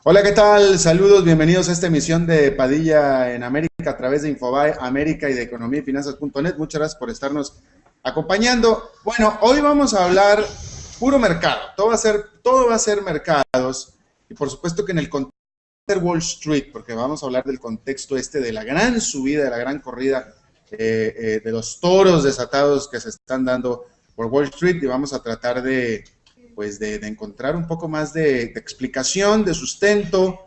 Hola, ¿qué tal? Saludos, bienvenidos a esta emisión de Padilla en América a través de Infobae América y de economía y finanzas.net. Muchas gracias por estarnos acompañando. Bueno, hoy vamos a hablar puro mercado. Todo va a ser mercados y por supuesto que en el contexto de Wall Street, porque vamos a hablar del contexto de la gran subida, de la gran corrida, de los toros desatados que se están dando por Wall Street y vamos a tratar de encontrar un poco más de explicación, de sustento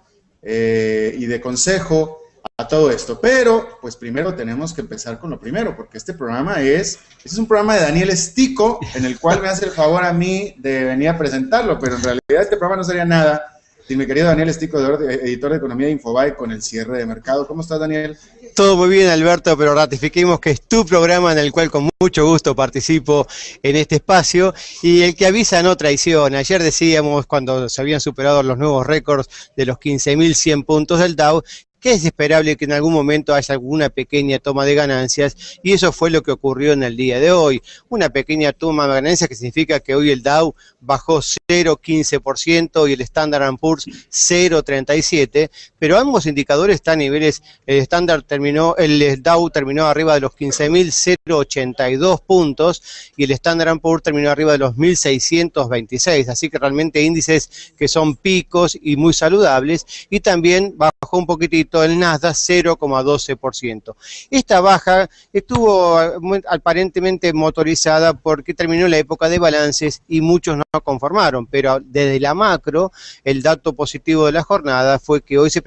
y de consejo a todo esto. Pero, pues primero tenemos que empezar con lo primero, porque este es un programa de Daniel Estico, en el cual me hace el favor a mí de venir a presentarlo, pero en realidad este programa no sería nada sin mi querido Daniel Estico, editor de Economía de Infobae, con el cierre de mercado. ¿Cómo estás, Daniel? Todo muy bien, Alberto, pero ratifiquemos que es tu programa en el cual con mucho gusto participo en este espacio y el que avisa no traiciona. Ayer decíamos, cuando se habían superado los nuevos récords de los 15.100 puntos del Dow, que es esperable que en algún momento haya alguna pequeña toma de ganancias, y eso fue lo que ocurrió en el día de hoy. Una pequeña toma de ganancias que significa que hoy el Dow bajó 0,15% y el Standard & Poor's 0,37%, pero ambos indicadores están a niveles. El Dow terminó arriba de los 15.082 puntos y el Standard & Poor's terminó arriba de los 1.626, así que realmente índices que son picos y muy saludables, y también bajó un poquitito el Nasdaq 0,12%. Esta baja estuvo aparentemente motorizada porque terminó la época de balances y muchos no conformaron, pero desde la macro, el dato positivo de la jornada fue que hoy se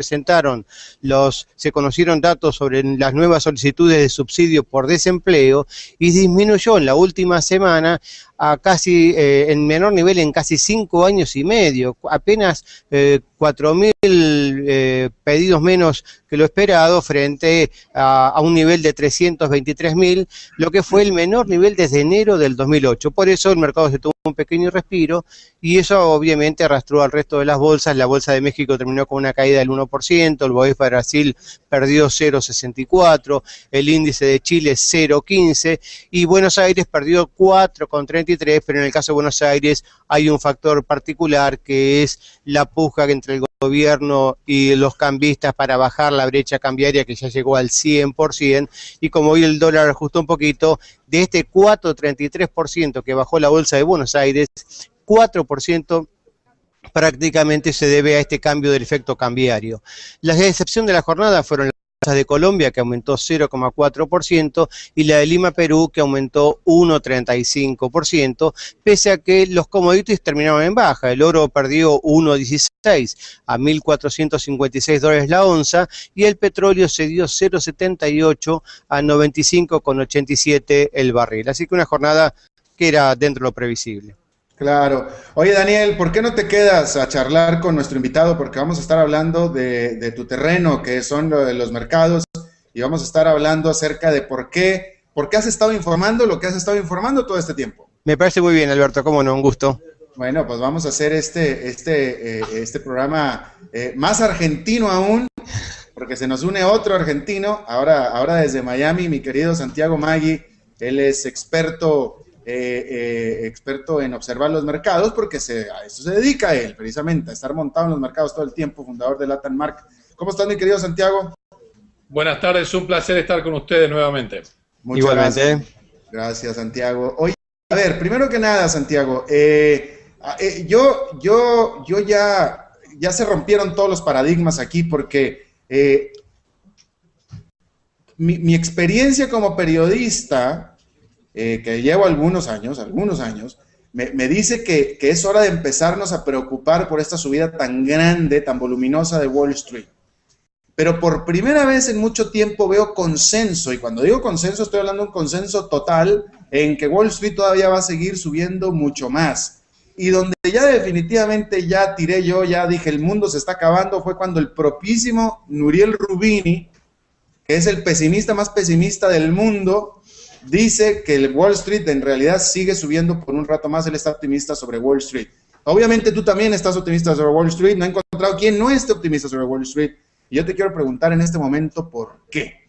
conocieron datos sobre las nuevas solicitudes de subsidio por desempleo y disminuyó en la última semana a casi en menor nivel en casi 5 años y medio, apenas 4.000 pedidos menos que lo esperado frente a un nivel de 323.000, lo que fue el menor nivel desde enero del 2008. Por eso el mercado se tuvo un pequeño respiro y eso obviamente arrastró al resto de las bolsas. La Bolsa de México terminó con una caída del 1%, el Bovespa de Brasil perdió 0,64%, el índice de Chile 0,15% y Buenos Aires perdió 4,33%, pero en el caso de Buenos Aires hay un factor particular que es la puja entre el gobierno y los cambistas para bajar la brecha cambiaria que ya llegó al 100%, y como hoy el dólar ajustó un poquito, de este 4,33% que bajó la bolsa de Buenos Aires, 4% prácticamente se debe a este cambio del efecto cambiario. La excepción de la jornada fueron las de Colombia, que aumentó 0,4%, y la de Lima, Perú, que aumentó 1,35%, pese a que los commodities terminaron en baja. El oro perdió 1,16 a $1.456 la onza, y el petróleo cedió 0,78 a 95,87 el barril. Así que una jornada que era dentro de lo previsible. Claro. Oye, Daniel, ¿por qué no te quedas a charlar con nuestro invitado? Porque vamos a estar hablando de tu terreno, que son los mercados, y vamos a estar hablando acerca de por qué has estado informando lo que has estado informando todo este tiempo. Me parece muy bien, Alberto, cómo no, un gusto. Bueno, pues vamos a hacer este programa más argentino aún, porque se nos une otro argentino, ahora desde Miami, mi querido Santiago Maggi. Él es experto en observar los mercados, porque a eso se dedica él, precisamente, a estar montado en los mercados todo el tiempo, fundador de Latin Mark. ¿Cómo estás, mi querido Santiago? Buenas tardes, un placer estar con ustedes nuevamente. Muchas Igualmente. Gracias. Gracias, Santiago. Oye, a ver, primero que nada, Santiago, ya se rompieron todos los paradigmas aquí, porque mi experiencia como periodista, que llevo algunos años, me dice que es hora de empezarnos a preocupar por esta subida tan grande, tan voluminosa de Wall Street. Pero por primera vez en mucho tiempo veo consenso, y cuando digo consenso estoy hablando de un consenso total en que Wall Street todavía va a seguir subiendo mucho más. Y donde ya definitivamente ya dije el mundo se está acabando, fue cuando el propísimo Nouriel Roubini, que es el pesimista más pesimista del mundo, dice que el Wall Street en realidad sigue subiendo por un rato más. Él está optimista sobre Wall Street. Obviamente tú también estás optimista sobre Wall Street. No he encontrado quien no esté optimista sobre Wall Street. Y yo te quiero preguntar en este momento por qué.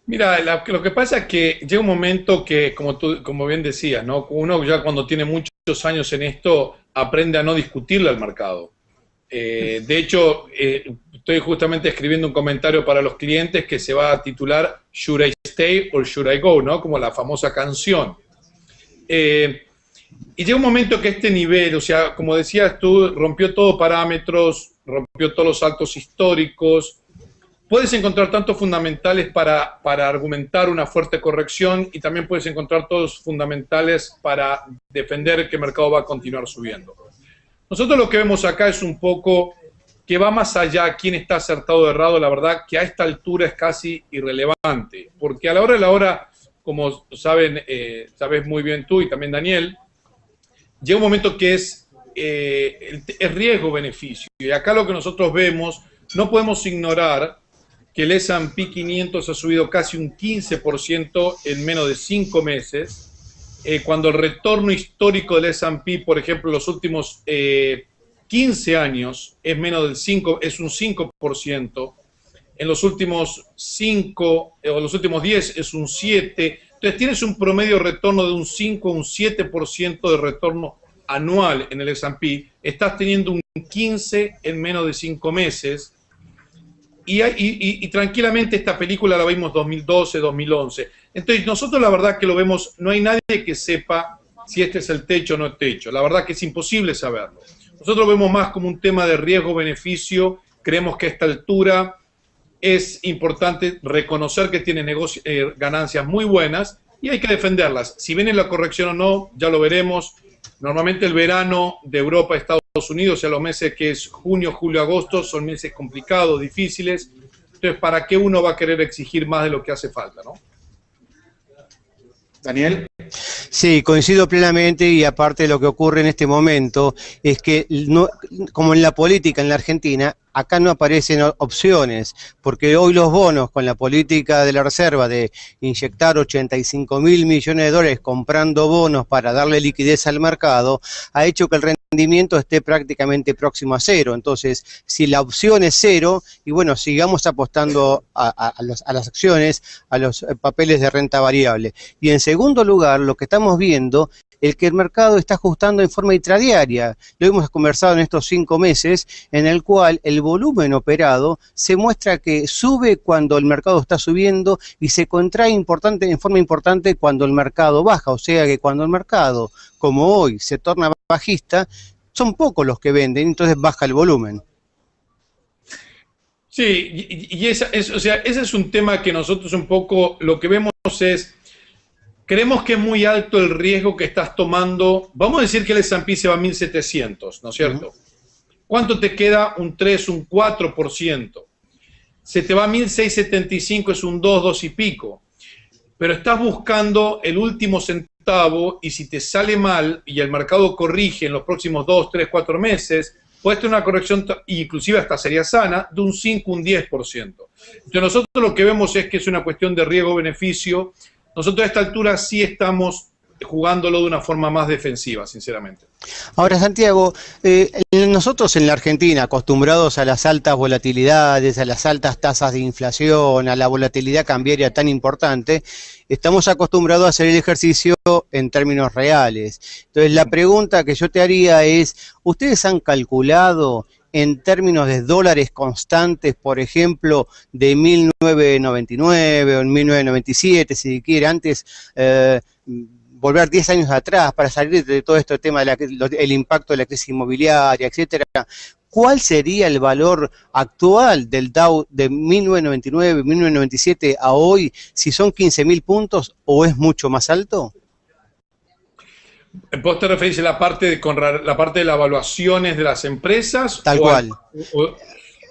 Mira, lo que pasa es que llega un momento que, como bien decías, ¿no? Uno ya cuando tiene muchos años en esto aprende a no discutirle al mercado. De hecho, estoy justamente escribiendo un comentario para los clientes que se va a titular Should I Stay or Should I Go, ¿no? Como la famosa canción. Y llega un momento que este nivel, o sea, como decías tú, rompió todos parámetros, rompió todos los saltos históricos. Puedes encontrar tantos fundamentales para argumentar una fuerte corrección y también puedes encontrar todos fundamentales para defender que el mercado va a continuar subiendo. Nosotros lo que vemos acá es un poco que va más allá quién está acertado o errado. La verdad que a esta altura es casi irrelevante, porque a la hora de la hora, como sabes muy bien tú y también Daniel, llega un momento que es riesgo-beneficio. Y acá lo que nosotros vemos, no podemos ignorar que el S&P 500 ha subido casi un 15% en menos de 5 meses, cuando el retorno histórico del S&P, por ejemplo, los últimos 15 años es menos del 5, es un 5%, en los últimos 5 o los últimos 10 es un 7%, entonces tienes un promedio de retorno de un 5 o un 7% de retorno anual en el S&P, estás teniendo un 15% en menos de 5 meses, y tranquilamente esta película la vimos 2012, 2011. Entonces nosotros la verdad que lo vemos, no hay nadie que sepa si este es el techo o no el techo. La verdad que es imposible saberlo. Nosotros lo vemos más como un tema de riesgo-beneficio. Creemos que a esta altura es importante reconocer que tiene ganancias muy buenas y hay que defenderlas. Si viene la corrección o no, ya lo veremos. Normalmente el verano de Europa, Estados Unidos, o sea, los meses que es junio, julio, agosto, son meses complicados, difíciles. Entonces, ¿para qué uno va a querer exigir más de lo que hace falta, no? Daniel. Sí, coincido plenamente y aparte lo que ocurre en este momento es que, no, como en la política en la Argentina, acá no aparecen opciones, porque hoy los bonos con la política de la Reserva de inyectar 85.000 millones de dólares comprando bonos para darle liquidez al mercado, ha hecho que el rendimiento esté prácticamente próximo a cero. Entonces, si la opción es cero, y bueno, sigamos apostando a las acciones, a los papeles de renta variable. Y en segundo lugar, lo que estamos viendo es que el mercado está ajustando en forma intradiaria. Lo hemos conversado en estos 5 meses, en el cual el volumen operado se muestra que sube cuando el mercado está subiendo y se contrae en forma importante cuando el mercado baja. O sea que cuando el mercado, como hoy, se torna bajista, son pocos los que venden, entonces baja el volumen. Sí, y ese es un tema que nosotros un poco lo que vemos es, creemos que es muy alto el riesgo que estás tomando. Vamos a decir que el S&P se va a 1.700, ¿no es cierto? ¿Cuánto te queda? Un 3, un 4%. Se te va a 1.675, es un 2, 2 y pico. Pero estás buscando el último centavo y si te sale mal y el mercado corrige en los próximos 2, 3, 4 meses, puedes tener una corrección, inclusive hasta sería sana, de un 5, un 10%. Entonces nosotros lo que vemos es que es una cuestión de riesgo-beneficio. Nosotros a esta altura sí estamos jugándolo de una forma más defensiva, sinceramente. Ahora, Santiago, nosotros en la Argentina, acostumbrados a las altas volatilidades, a las altas tasas de inflación, a la volatilidad cambiaria tan importante, estamos acostumbrados a hacer el ejercicio en términos reales. Entonces, la pregunta que yo te haría es, ¿ustedes han calculado en términos de dólares constantes, por ejemplo, de 1999 o en 1997, si quiere, antes volver 10 años atrás para salir de todo este tema del impacto de la crisis inmobiliaria, etcétera? ¿Cuál sería el valor actual del Dow de 1999, 1997 a hoy, si son 15.000 puntos o es mucho más alto? ¿Vos te referís a la parte de las evaluaciones de las empresas? Tal cual.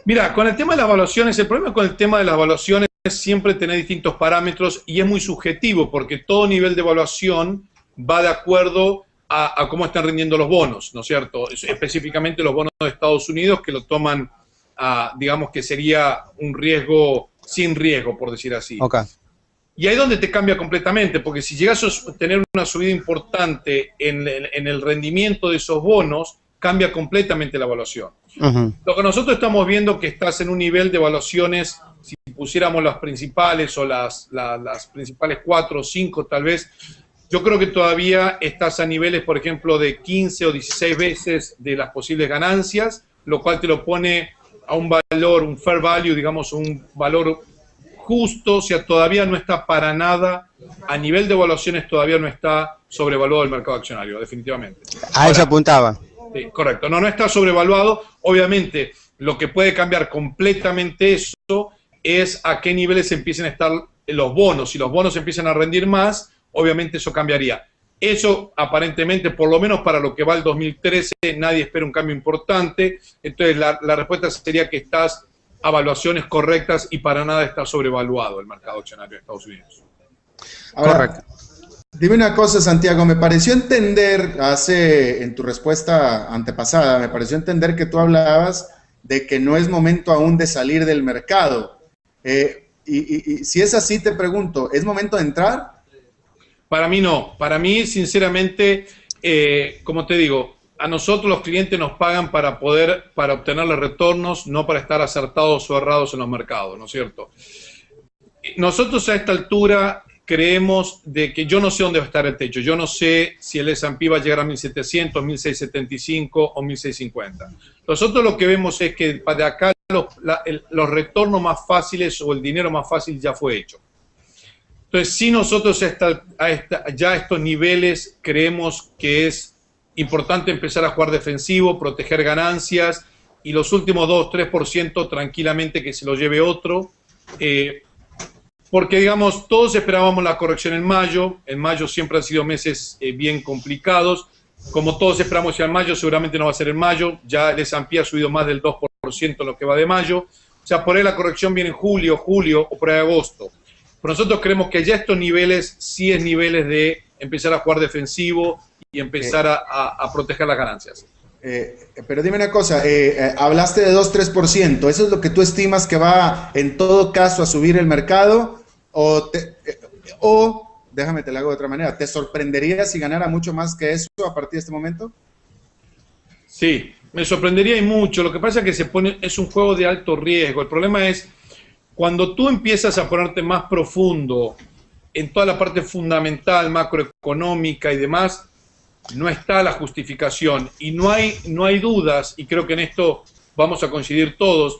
Mira, con el tema de las evaluaciones, el problema con el tema de las evaluaciones es siempre tener distintos parámetros y es muy subjetivo porque todo nivel de evaluación va de acuerdo a cómo están rindiendo los bonos, ¿no es cierto? Específicamente los bonos de Estados Unidos que lo toman, digamos que sería un riesgo sin riesgo, por decir así. Okay. Y ahí es donde te cambia completamente, porque si llegas a tener una subida importante en el rendimiento de esos bonos, cambia completamente la evaluación. Lo que nosotros estamos viendo que estás en un nivel de evaluaciones, si pusiéramos las principales o las principales 4 o 5 tal vez, yo creo que todavía estás a niveles, por ejemplo, de 15 o 16 veces de las posibles ganancias, lo cual te lo pone a un valor, un fair value, digamos, un valor justo. O sea, todavía no está para nada, a nivel de evaluaciones todavía no está sobrevaluado el mercado accionario, definitivamente. A eso apuntaba. Sí, correcto. No está sobrevaluado. Obviamente, lo que puede cambiar completamente eso es a qué niveles empiecen a estar los bonos. Si los bonos empiezan a rendir más, obviamente eso cambiaría. Eso, aparentemente, por lo menos para lo que va el 2013, nadie espera un cambio importante. Entonces, la respuesta sería que estás a evaluaciones correctas y para nada está sobrevaluado el mercado accionario de Estados Unidos. Ahora, Correcto. Dime una cosa, Santiago, me pareció entender en tu respuesta antepasada, me pareció entender que tú hablabas de que no es momento aún de salir del mercado. Y si es así, te pregunto, ¿es momento de entrar? Para mí no. Para mí, sinceramente, como te digo, a nosotros los clientes nos pagan para obtenerles retornos, no para estar acertados o errados en los mercados, ¿no es cierto? Nosotros a esta altura creemos de que yo no sé dónde va a estar el techo. Yo no sé si el S&P va a llegar a 1.700, 1.675 o 1.650. Nosotros lo que vemos es que de acá los retornos más fáciles o el dinero más fácil ya fue hecho. Entonces, si nosotros ya a estos niveles creemos que es importante empezar a jugar defensivo, proteger ganancias y los últimos 2-3% tranquilamente que se lo lleve otro. Porque, digamos, todos esperábamos la corrección en mayo. En mayo siempre han sido meses bien complicados. Como todos esperamos ya en mayo, seguramente no va a ser en mayo. Ya el S&P ha subido más del 2% en lo que va de mayo. O sea, por ahí la corrección viene en julio o por ahí agosto. Pero nosotros creemos que ya estos niveles sí es niveles de empezar a jugar defensivo y empezar a proteger las ganancias. Pero dime una cosa, hablaste de 2-3%. ¿Eso es lo que tú estimas que va en todo caso a subir el mercado? O déjame te lo hago de otra manera, ¿te sorprendería si ganara mucho más que eso a partir de este momento? Sí, me sorprendería y mucho. Lo que pasa es que es un juego de alto riesgo. El problema es cuando tú empiezas a ponerte más profundo en toda la parte fundamental, macroeconómica y demás, no está la justificación y no hay dudas, y creo que en esto vamos a coincidir todos,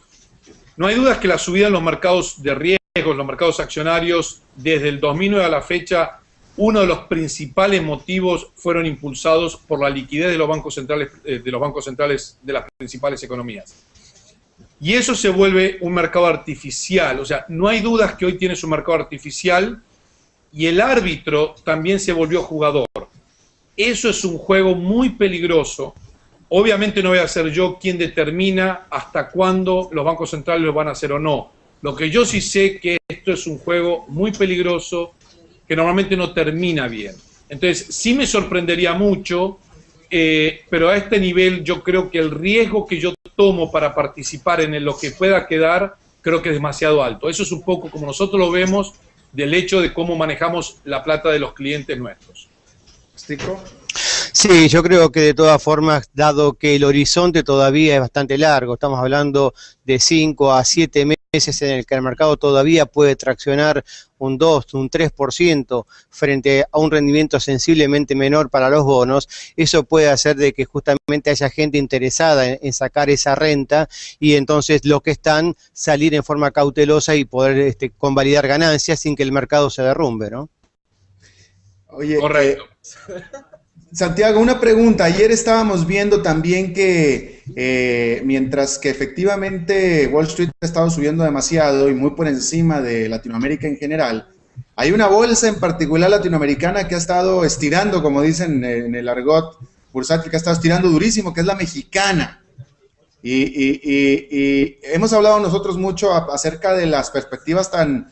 no hay dudas que la subida en los mercados de riesgo, los mercados accionarios, desde el 2009 a la fecha, uno de los principales motivos fueron impulsados por la liquidez de los bancos centrales de las principales economías. Y eso se vuelve un mercado artificial. O sea, no hay dudas que hoy tienes un mercado artificial y el árbitro también se volvió jugador. Eso es un juego muy peligroso. Obviamente no voy a ser yo quien determina hasta cuándo los bancos centrales lo van a hacer o no. Lo que yo sí sé que esto es un juego muy peligroso que normalmente no termina bien. Entonces, sí me sorprendería mucho, pero a este nivel yo creo que el riesgo que yo tomo para participar en lo que pueda quedar, creo que es demasiado alto. Eso es un poco como nosotros lo vemos del hecho de cómo manejamos la plata de los clientes nuestros. ¿Stico? Sí, yo creo que de todas formas, dado que el horizonte todavía es bastante largo, estamos hablando de 5 a 7 meses en el que el mercado todavía puede traccionar un 2, un 3% frente a un rendimiento sensiblemente menor para los bonos, eso puede hacer de que justamente haya gente interesada en sacar esa renta y entonces los que están salir en forma cautelosa y poder convalidar ganancias sin que el mercado se derrumbe, ¿no? Oye, correcto. Santiago, una pregunta. Ayer estábamos viendo también que mientras que efectivamente Wall Street ha estado subiendo demasiado y muy por encima de Latinoamérica en general, hay una bolsa en particular latinoamericana que ha estado estirando, como dicen en el argot bursátil, que ha estado estirando durísimo, que es la mexicana. Y hemos hablado nosotros mucho acerca de las perspectivas tan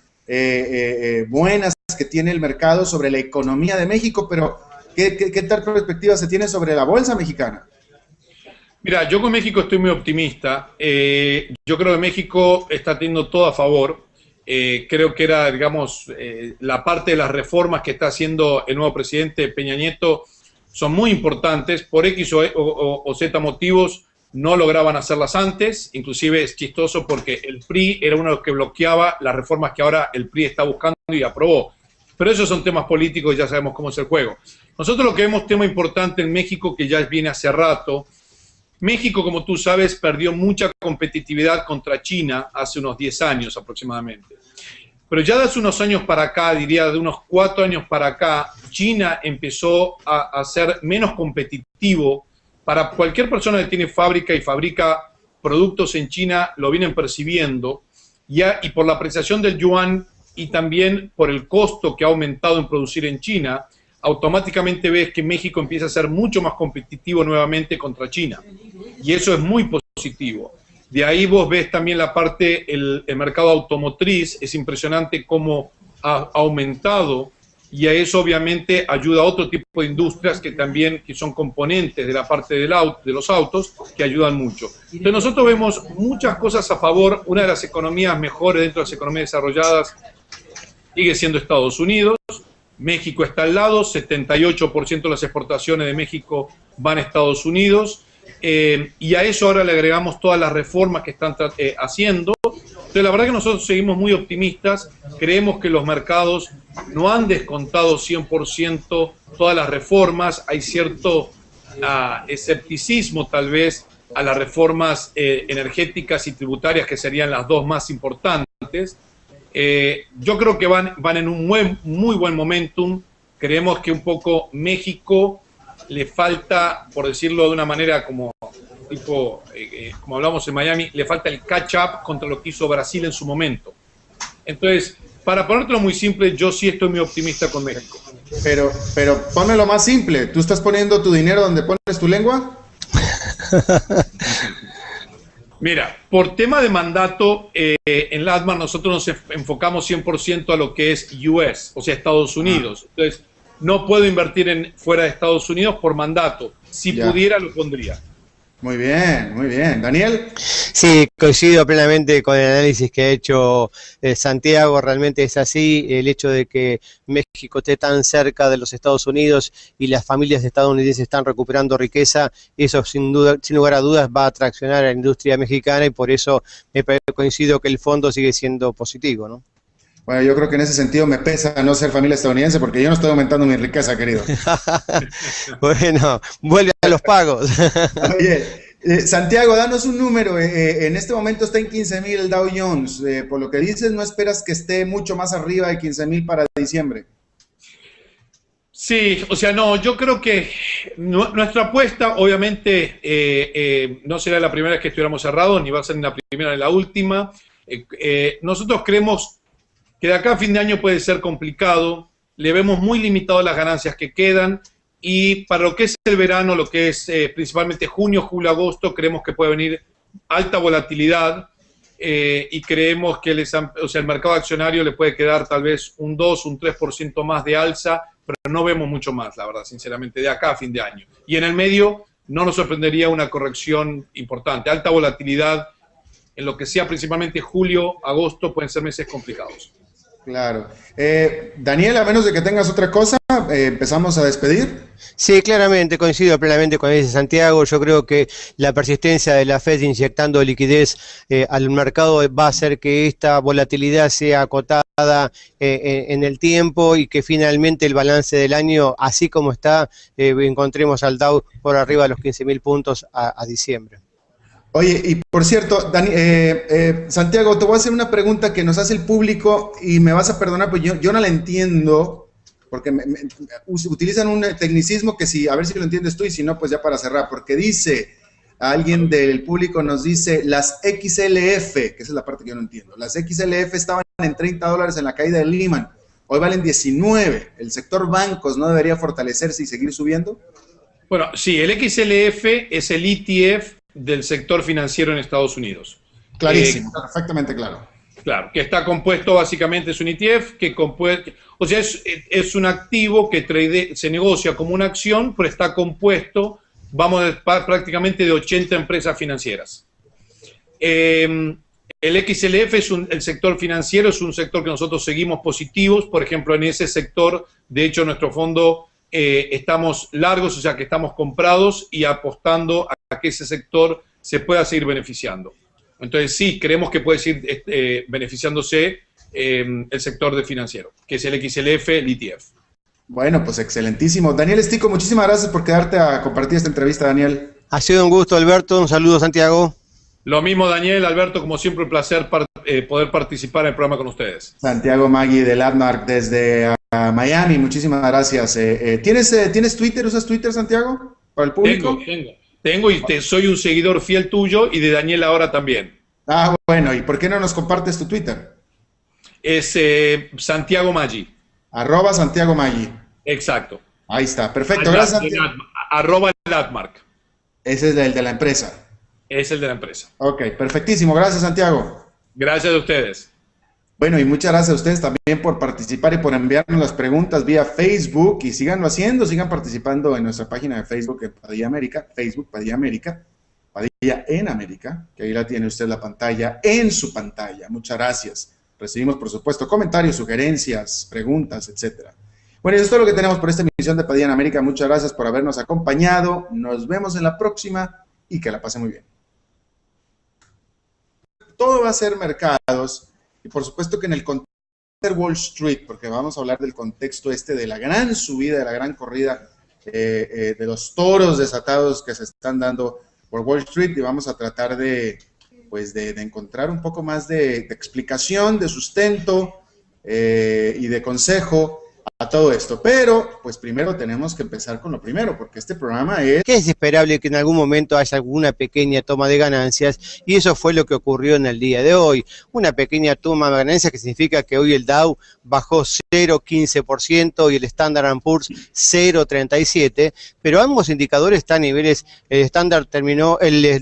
buenas que tiene el mercado sobre la economía de México, pero ¿qué tal perspectiva se tiene sobre la bolsa mexicana? Mira, yo con México estoy muy optimista. Yo creo que México está teniendo todo a favor. Creo que era, digamos, la parte de las reformas que está haciendo el nuevo presidente Peña Nieto son muy importantes. Por X o Z motivos no lograban hacerlas antes. Inclusive es chistoso porque el PRI era uno de los que bloqueaba las reformas que ahora el PRI está buscando y aprobó. Pero esos son temas políticos y ya sabemos cómo es el juego. Nosotros lo que vemos tema importante en México, que ya viene hace rato, México, como tú sabes, perdió mucha competitividad contra China hace unos 10 años aproximadamente. Pero ya de hace unos años para acá, diría de unos 4 años para acá, China empezó a ser menos competitivo. Para cualquier persona que tiene fábrica y fabrica productos en China, lo vienen percibiendo, y por la apreciación del yuan y también por el costo que ha aumentado en producir en China, automáticamente ves que México empieza a ser mucho más competitivo nuevamente contra China. Y eso es muy positivo. De ahí vos ves también la parte, el mercado automotriz, es impresionante cómo ha aumentado, y a eso obviamente ayuda a otro tipo de industrias que también que son componentes de la parte de los autos, que ayudan mucho. Entonces nosotros vemos muchas cosas a favor. Una de las economías mejores dentro de las economías desarrolladas sigue siendo Estados Unidos. México está al lado, 78% de las exportaciones de México van a Estados Unidos, y a eso ahora le agregamos todas las reformas que están haciendo. Entonces la verdad que nosotros seguimos muy optimistas, creemos que los mercados no han descontado 100% todas las reformas, hay cierto escepticismo tal vez a las reformas energéticas y tributarias, que serían las dos más importantes. Yo creo que van en un muy buen momentum. Creemos que un poco México le falta, por decirlo de una manera como hablamos en Miami, le falta el catch-up contra lo que hizo Brasil en su momento. Entonces, para ponértelo muy simple, yo sí estoy muy optimista con México. Pero pónmelo más simple. ¿Tú estás poniendo tu dinero donde pones tu lengua? Mira, por tema de mandato, en LATMA nosotros nos enfocamos 100% a lo que es US, o sea, Estados Unidos. Entonces, no puedo invertir fuera de Estados Unidos por mandato. Si pudiera, lo pondría. Muy bien, muy bien. ¿Daniel? Sí, coincido plenamente con el análisis que ha hecho Santiago. Realmente es así. El hecho de que México esté tan cerca de los Estados Unidos y las familias estadounidenses están recuperando riqueza, eso sin lugar a dudas va a traccionar a la industria mexicana, y por eso coincido que el fondo sigue siendo positivo, ¿no? Bueno, yo creo que en ese sentido me pesa no ser familia estadounidense, porque yo no estoy aumentando mi riqueza, querido. Bueno, vuelve a los pagos. Oye, Santiago, danos un número. En este momento está en 15,000 el Dow Jones. Por lo que dices, ¿no esperas que esté mucho más arriba de 15,000 para diciembre? Sí, o sea, no, yo creo que nuestra apuesta, obviamente, no será la primera vez que estuviéramos cerrados, ni va a ser ni la primera ni la última. Nosotros creemos que de acá a fin de año puede ser complicado, le vemos muy limitado las ganancias que quedan, y para lo que es el verano, lo que es principalmente junio, julio, agosto, creemos que puede venir alta volatilidad, y creemos que el mercado accionario le puede quedar tal vez un 2, un 3% más de alza, pero no vemos mucho más, la verdad, sinceramente, de acá a fin de año. Y en el medio no nos sorprendería una corrección importante, alta volatilidad, en lo que sea principalmente julio, agosto, pueden ser meses complicados. Claro. Daniel, a menos de que tengas otra cosa, empezamos a despedir. Sí, claramente, coincido plenamente con ese Santiago. Yo creo que la persistencia de la Fed inyectando liquidez al mercado va a hacer que esta volatilidad sea acotada en el tiempo, y que finalmente el balance del año, así como está, encontremos al Dow por arriba de los 15,000 puntos a diciembre. Oye, y por cierto, Santiago, te voy a hacer una pregunta que nos hace el público, y me vas a perdonar, pues yo no la entiendo, porque utilizan un tecnicismo que a ver si lo entiendes tú, y si no, pues ya para cerrar, porque dice, alguien del público nos dice, las XLF, que esa es la parte que yo no entiendo, las XLF estaban en $30 en la caída de Lehman, hoy valen 19, ¿el sector bancos no debería fortalecerse y seguir subiendo? Bueno, sí, el XLF es el ETF del sector financiero en Estados Unidos. Clarísimo, perfectamente claro. Claro, que está compuesto básicamente, es un ETF, o sea, es un activo que se negocia como una acción, pero está compuesto, prácticamente de 80 empresas financieras. El XLF el sector financiero, es un sector que nosotros seguimos positivos. Por ejemplo, en ese sector, de hecho, nuestro fondo estamos largos, o sea que estamos comprados y apostando a que ese sector se pueda seguir beneficiando. Entonces sí, creemos que puede seguir beneficiándose el sector de financiero, que es el XLF, el ETF. Bueno, pues excelentísimo. Daniel Stico, muchísimas gracias por quedarte a compartir esta entrevista, Daniel. Ha sido un gusto, Alberto. Un saludo, Santiago. Lo mismo, Daniel, Alberto, como siempre, un placer poder participar en el programa con ustedes. Santiago Maggi del AdMark desde Miami, muchísimas gracias. ¿Tienes Twitter? ¿Usas Twitter, Santiago? ¿Para el público? Tengo y soy un seguidor fiel tuyo y de Daniel ahora también. Ah, bueno, ¿y por qué no nos compartes tu Twitter? Es Santiago Maggi. @ Santiago Maggi. Exacto. Ahí está, perfecto. Gracias, Santiago. @ Admark. Ese es el de la empresa. Es el de la empresa. Ok, perfectísimo. Gracias, Santiago. Gracias a ustedes. Bueno, y muchas gracias a ustedes también por participar y por enviarnos las preguntas vía Facebook. Y síganlo haciendo, sigan participando en nuestra página de Facebook en Padilla América, Facebook Padilla América, Padilla en América, que ahí la tiene usted la pantalla, en su pantalla. Muchas gracias. Recibimos, por supuesto, comentarios, sugerencias, preguntas, etcétera. Bueno, eso es todo lo que tenemos por esta emisión de Padilla en América. Muchas gracias por habernos acompañado. Nos vemos en la próxima y que la pase muy bien. Todo va a ser mercados y por supuesto que en el contexto de Wall Street, porque vamos a hablar del contexto de la gran subida, de la gran corrida de los toros desatados que se están dando por Wall Street, y vamos a tratar de encontrar un poco más de explicación, de sustento y de consejo a todo esto. Pero, pues primero tenemos que empezar con lo primero, porque este programa es... Que es esperable que en algún momento haya alguna pequeña toma de ganancias, y eso fue lo que ocurrió en el día de hoy. Una pequeña toma de ganancias que significa que hoy el Dow bajó 0,15% y el Standard & Poor's 0,37%, pero ambos indicadores están a niveles. El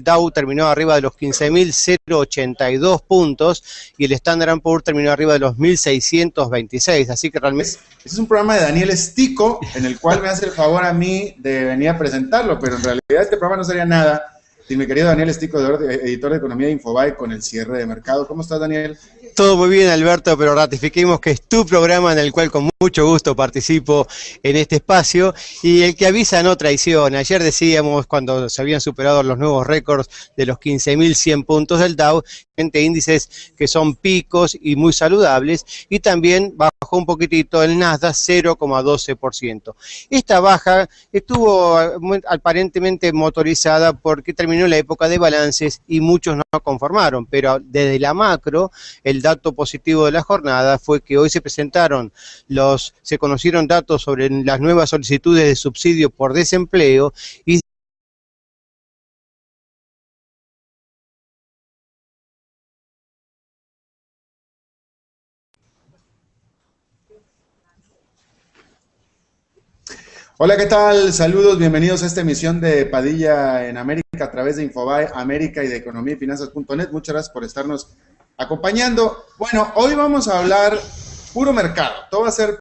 Dow terminó arriba de los 15.082 puntos y el Standard & Poor's terminó arriba de los 1.626, así que realmente... Este es un programa de Daniel Estico, en el cual me hace el favor a mí de venir a presentarlo, pero en realidad este programa no sería nada sin mi querido Daniel Estico, editor de Economía de Infobae, con el cierre de mercado. ¿Cómo estás, Daniel? Todo muy bien, Alberto, pero ratifiquemos que es tu programa en el cual con mucho gusto participo en este espacio, y el que avisa no traiciona. Ayer decíamos, cuando se habían superado los nuevos récords de los 15.100 puntos del Dow, índices que son picos y muy saludables, y también bajó un poquitito el Nasdaq 0,12%. Esta baja estuvo aparentemente motorizada porque terminó la época de balances y muchos no conformaron, pero desde la macro, el dato positivo de la jornada fue que hoy se conocieron datos sobre las nuevas solicitudes de subsidio por desempleo y Hola, ¿qué tal? Saludos, bienvenidos a esta emisión de Padilla en América a través de Infobae América y de Economía y Finanzas.net. Muchas gracias por estarnos acompañando. Bueno, hoy vamos a hablar puro mercado. Todo va a ser